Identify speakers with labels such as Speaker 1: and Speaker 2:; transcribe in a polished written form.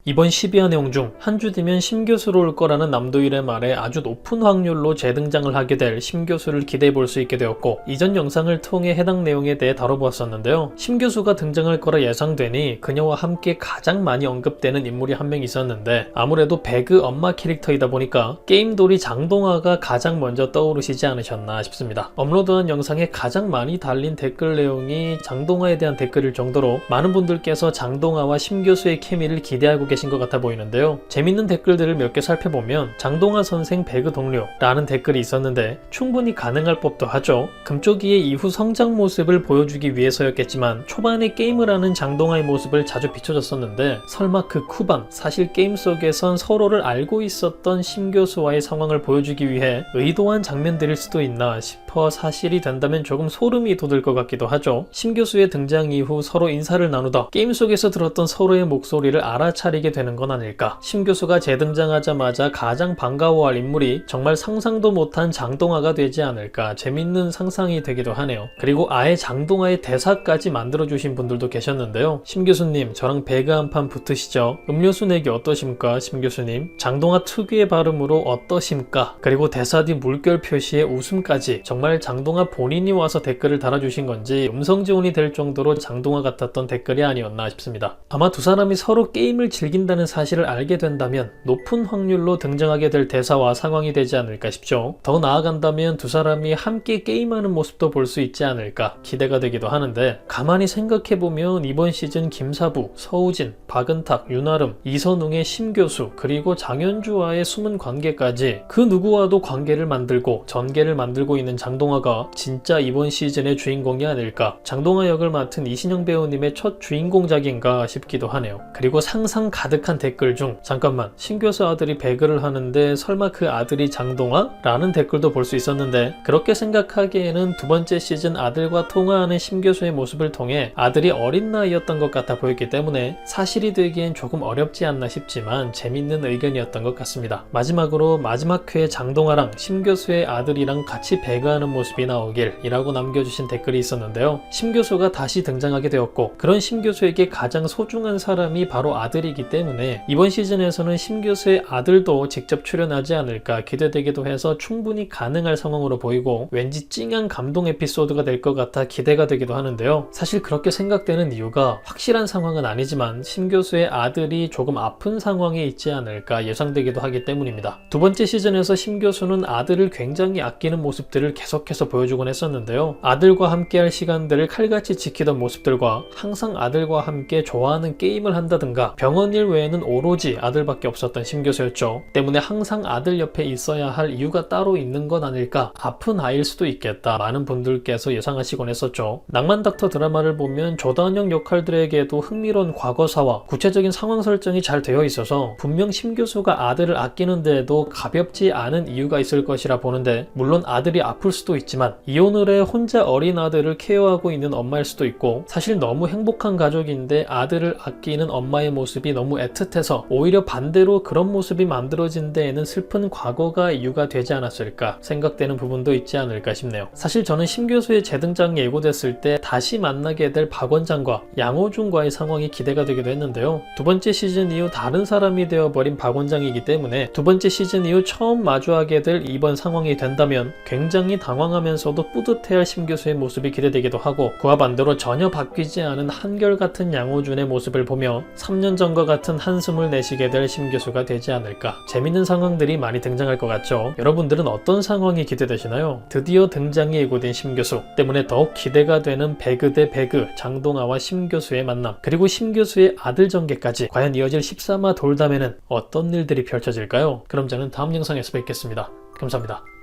Speaker 1: 이번 12화 내용 중 한 주 뒤면 심 교수로 올 거라는 남도일의 말에 아주 높은 확률로 재등장을 하게 될 심 교수를 기대해 볼 수 있게 되었고, 이전 영상을 통해 해당 내용에 대해 다뤄보았었는데요. 심 교수가 등장할 거라 예상되니 그녀와 함께 가장 많이 언급되는 인물이 한 명 있었는데, 아무래도 배그 엄마 캐릭터이다 보니까 게임돌이 장동화가 가장 먼저 떠오르시지 않으셨나 싶습니다. 업로드한 영상에 가장 많이 달린 댓글 내용이 장동화에 대한 댓글일 정도로 많은 분들께서 장동화와 심 교수의 케미를 기대하고 계신 것 같아 보이는데요. 재밌는 댓글들을 몇 개 살펴보면 장동화 선생 배그 동료 라는 댓글이 있었는데 충분히 가능할 법도 하죠. 금쪽이의 이후 성장 모습을 보여주기 위해서였겠지만 초반에 게임을 하는 장동화의 모습을 자주 비춰줬었는데, 설마 그 후반 사실 게임 속에선 서로를 알고 있었던 심 교수와의 상황을 보여주기 위해 의도한 장면들일 수도 있나 싶어 사실이 된다면 조금 소름이 돋을 것 같기도 하죠. 심 교수의 등장 이후 서로 인사를 나누다 게임 속에서 들었던 서로의 목소리를 알아차리게 되는 건 아닐까. 심 교수가 재등장하자마자 가장 반가워할 인물이 정말 상상도 못한 장동화가 되지 않을까, 재밌는 상상이 되기도 하네요. 그리고 아예 장동화의 대사까지 만들어주신 분들도 계셨는데요. 심 교수님, 저랑 배그 한 판 붙으시죠? 음료수 내기 어떠십니까? 심 교수님, 장동화 특유의 발음으로 어떠십니까? 그리고 대사 뒤 물결 표시에 웃음까지. 정말 장동화 본인이 와서 댓글을 달아주신 건지 음성 지원이 될 정도로 장동화 같았던 댓글이 아니었나 싶습니다. 아마 두 사람이 서로 게임을 즐긴다는 사실을 알게 된다면 높은 확률로 등장하게 될 대사와 상황이 되지 않을까 싶죠. 더 나아간다면 두 사람이 함께 게임하는 모습도 볼 수 있지 않을까 기대가 되기도 하는데, 가만히 생각해보면 이번 시즌 김사부, 서우진, 박은탁, 윤아름, 이선웅의 심 교수, 그리고 장현주와의 숨은 관계까지 그 누구와도 관계를 만들고 전개를 만들고 있는 장동화가 진짜 이번 시즌의 주인공이 아닐까. 장동화 역을 맡은 이신영 배우님의 첫 주인공작인가 싶기도 하네요. 그리고 상상 가득한 댓글 중 잠깐만, 심 교수 아들이 배그를 하는데 설마 그 아들이 장동화? 라는 댓글도 볼 수 있었는데, 그렇게 생각하기에는 두 번째 시즌 아들과 통화하는 심 교수의 모습을 통해 아들이 어린 나이였던 것 같아 보였기 때문에 사실이 되기엔 조금 어렵지 않나 싶지만 재밌는 의견이었던 것 같습니다. 마지막으로 마지막 회에 장동화랑 심 교수의 아들이랑 같이 배그하는 모습이 나오길 이라고 남겨주신 댓글이 있었는데요. 심 교수가 다시 등장하게 되었고, 그런 심 교수에게 가장 소중한 사람이 바로 아들이기 때문에 이번 시즌에서는 심 교수의 아들도 직접 출연하지 않을까 기대되기도 해서 충분히 가능할 상황으로 보이고, 왠지 찡한 감동 에피소드가 될 것 같아 기대가 되기도 하는데요. 사실 그렇게 생각되는 이유가 확실한 상황은 아니지만 심 교수의 아들이 조금 아픈 상황에 있지 않을까 예상되기도 하기 때문입니다. 두 번째 시즌에서 심 교수는 아들을 굉장히 아끼는 모습들을 계속해서 보여주곤 했었는데요. 아들과 함께할 시간들을 칼같이 지키던 모습들과 항상 아들과 함께 좋아하는 게임을 한다든가 병원 일 외에는 오로지 아들밖에 없었던 심 교수였죠. 때문에 항상 아들 옆에 있어야 할 이유가 따로 있는 건 아닐까, 아픈 아이일 수도 있겠다 많은 분들께서 예상하시곤 했었죠. 낭만 닥터 드라마를 보면 조단영 역할들에게도 흥미로운 과거사와 구체적인 상황 설정이 잘 되어 있어서 분명 심 교수가 아들을 아끼는 데에도 가볍지 않은 이유가 있을 것이라 보는데, 물론 아들이 아플 수도 있지만 이혼을 해 혼자 어린 아들을 케어하고 있는 엄마일 수도 있고, 사실 너무 행복한 가족인데 아들을 아끼는 엄마의 모습이 너무 애틋해서 오히려 반대로 그런 모습이 만들어진 데에는 슬픈 과거가 이유가 되지 않았을까 생각되는 부분도 있지 않을까 싶네요. 사실 저는 심 교수의 재등장이 예고됐을 때 다시 만나게 될 박 원장과 양호준과의 상황이 기대가 되기도 했는데요. 두 번째 시즌 이후 다른 사람이 되어버린 박 원장이기 때문에 두 번째 시즌 이후 처음 마주하게 될 이번 상황이 된다면 굉장히 당황하면서도 뿌듯해할 심 교수의 모습이 기대되기도 하고, 그와 반대로 전혀 바뀌지 않은 한결같은 양호준의 모습을 보며 3년 전과 같은 한숨을 내쉬게 될 심 교수가 되지 않을까. 재밌는 상황들이 많이 등장할 것 같죠. 여러분들은 어떤 상황이 기대되시나요? 드디어 등장이 예고된 심 교수 때문에 더욱 기대가 되는 배그 대 배그, 장동화와 심 교수의 만남, 그리고 심 교수의 아들 전개까지 과연 이어질 13화 돌담에는 어떤 일들이 펼쳐질까요? 그럼 저는 다음 영상에서 뵙겠습니다. 감사합니다.